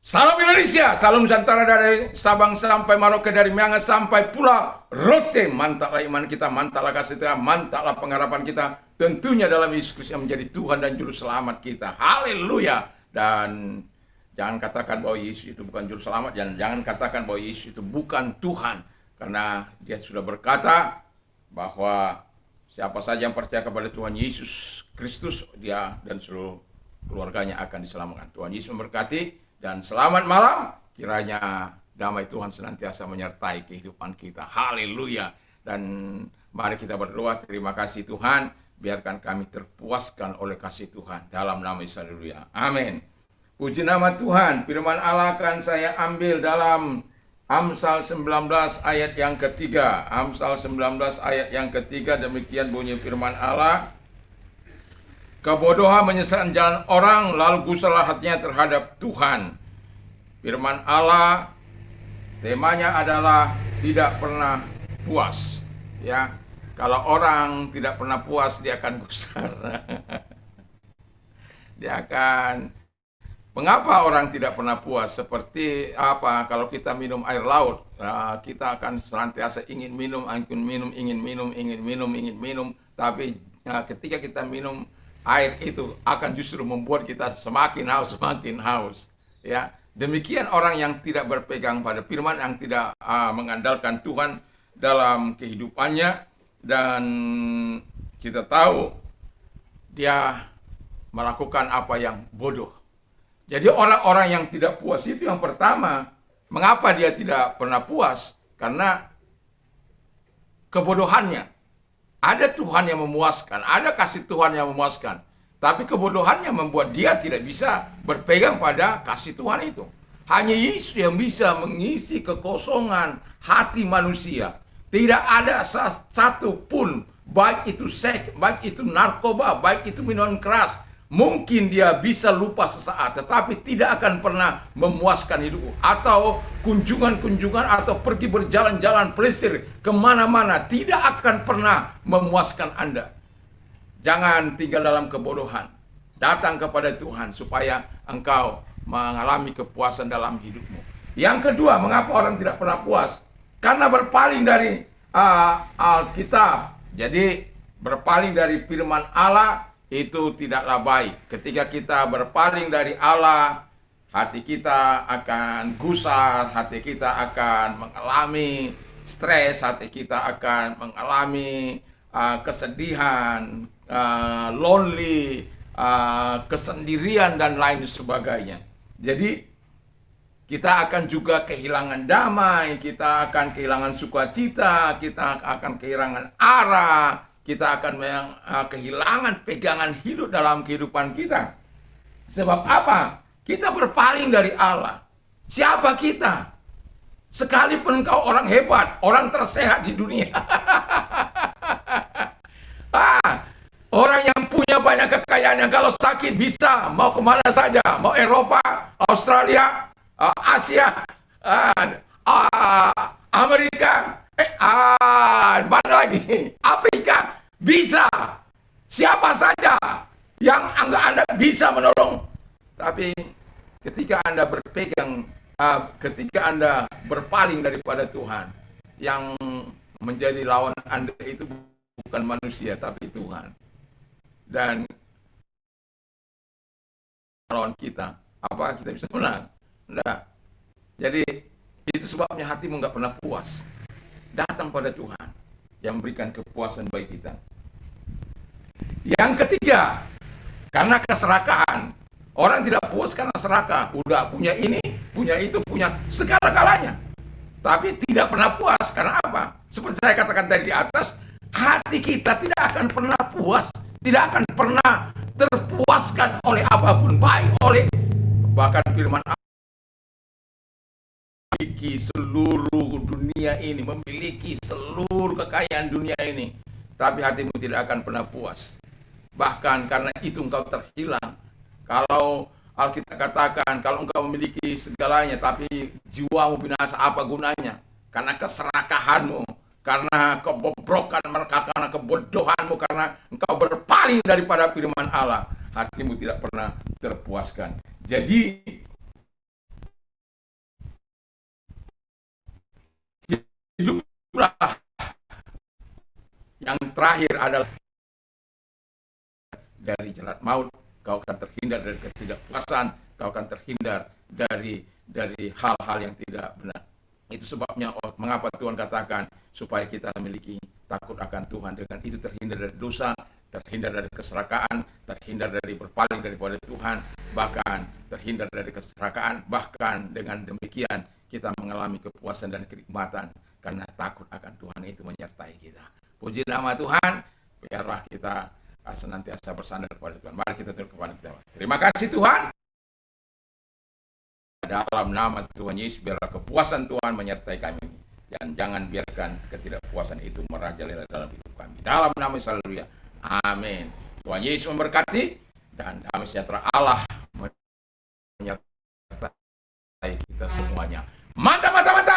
Salam Indonesia, salam Nusantara dari Sabang sampai Merauke, dari Miangas sampai Pulau Rote. Mantaplah iman kita, mantaplah kasih kita, mantaplah pengharapan kita. Tentunya dalam Yesus Kristus yang menjadi Tuhan dan Juru Selamat kita. Haleluya. Dan jangan katakan bahwa Yesus itu bukan Juru Selamat, dan jangan katakan bahwa Yesus itu bukan Tuhan. Karena dia sudah berkata bahwa siapa saja yang percaya kepada Tuhan Yesus Kristus, dia dan seluruh keluarganya akan diselamatkan. Tuhan Yesus memberkati. Dan selamat malam, kiranya damai Tuhan senantiasa menyertai kehidupan kita. Haleluya. Dan mari kita berdoa. Terima kasih Tuhan, biarkan kami terpuaskan oleh kasih Tuhan. Dalam nama Yesus, haleluya. Amin. Puji nama Tuhan. Firman Allah akan saya ambil dalam Amsal 19 ayat yang ketiga. Amsal 19 ayat yang ketiga, demikian bunyi firman Allah. Kebodohan menyesatkan jalan orang, lalu gusarlah hatinya terhadap Tuhan. Firman Allah, temanya adalah tidak pernah puas. Ya, kalau orang tidak pernah puas, dia akan gusar. Dia akan. Mengapa orang tidak pernah puas? Seperti apa? Kalau kita minum air laut, kita akan senantiasa ingin minum, ingin minum. Tapi ketika kita minum air itu akan justru membuat kita semakin haus, ya. Demikian orang yang tidak berpegang pada firman, yang tidak mengandalkan Tuhan dalam kehidupannya, dan kita tahu dia melakukan apa yang bodoh. Jadi orang-orang yang tidak puas itu, yang pertama, mengapa dia tidak pernah puas? Karena kebodohannya. Ada Tuhan yang memuaskan, ada kasih Tuhan yang memuaskan. Tapi kebodohannya membuat dia tidak bisa berpegang pada kasih Tuhan itu. Hanya Yesus yang bisa mengisi kekosongan hati manusia. Tidak ada satu pun, baik itu seks, baik itu narkoba, baik itu minuman keras. Mungkin dia bisa lupa sesaat, tetapi tidak akan pernah memuaskan hidupmu. Atau kunjungan-kunjungan, atau pergi berjalan-jalan pelesir kemana-mana, tidak akan pernah memuaskan Anda. Jangan tinggal dalam kebodohan. Datang kepada Tuhan supaya engkau mengalami kepuasan dalam hidupmu. Yang kedua, mengapa orang tidak pernah puas? Karena berpaling dari Alkitab. Jadi berpaling dari firman Allah itu tidaklah baik. Ketika kita berpaling dari Allah, hati kita akan gusar, hati kita akan mengalami stres, hati kita akan mengalami kesedihan, lonely, kesendirian, dan lain sebagainya. Jadi kita akan juga kehilangan damai, kita akan kehilangan sukacita, kita akan kehilangan arah, kita akan kehilangan pegangan hidup dalam kehidupan kita. Sebab apa? Kita berpaling dari Allah. Siapa kita? Sekalipun engkau orang hebat, orang tersehat di dunia. Orang yang punya banyak kekayaan, yang kalau sakit bisa mau kemana saja, mau Eropa, Australia, Asia, Amerika, mana lagi, Afrika, bisa. Siapa saja yang Anda bisa menolong. Tapi ketika Anda berpegang, ketika Anda berpaling daripada Tuhan, yang menjadi lawan Anda itu bukan manusia, tapi Tuhan. Dan lawan kita, apa kita bisa menang? Enggak. Jadi itu sebabnya hatimu nggak pernah puas. Datang pada Tuhan yang memberikan kepuasan bagi kita. Yang ketiga, karena keserakahan. Orang tidak puas karena serakah. Udah punya ini, punya itu, punya segala-galanya. Tapi tidak pernah puas. Karena apa? Seperti saya katakan tadi di atas, hati kita tidak akan pernah puas. Tidak akan pernah terpuaskan oleh apapun. Baik oleh, bahkan firman Allah, memiliki seluruh dunia ini, memiliki seluruh kekayaan dunia ini, tapi hatimu tidak akan pernah puas. Bahkan karena itu engkau terhilang. Kalau Alkitab katakan, kalau engkau memiliki segalanya tapi jiwamu binasa, apa gunanya? Karena keserakahanmu, karena kebobrokan mereka, karena kebodohanmu, karena engkau berpaling daripada firman Allah, hatimu tidak pernah terpuaskan. Jadi Yang terakhir adalah dari jerat maut, kau akan terhindar dari ketidakpuasan, kau akan terhindar dari hal-hal yang tidak benar. Itu sebabnya mengapa Tuhan katakan supaya kita memiliki takut akan Tuhan. Dengan itu terhindar dari dosa, terhindar dari keserakaan, terhindar dari berpaling daripada Tuhan, bahkan terhindar dari keserakaan. Bahkan dengan demikian kita mengalami kepuasan dan kenikmatan karena takut akan Tuhan itu menyertai kita. Puji nama Tuhan, biarlah kita senantiasa bersandar kepada Tuhan. Mari kita tunduk kepada kita. Terima kasih Tuhan. Dalam nama Tuhan Yesus, biarlah kepuasan Tuhan menyertai kami. Dan jangan biarkan ketidakpuasan itu merajalela dalam hidup kami. Dalam nama Yesus, haleluya. Amin. Tuhan Yesus memberkati, dan damai sejahtera Allah menyertai kita semuanya. Mantap, mantap, mantap.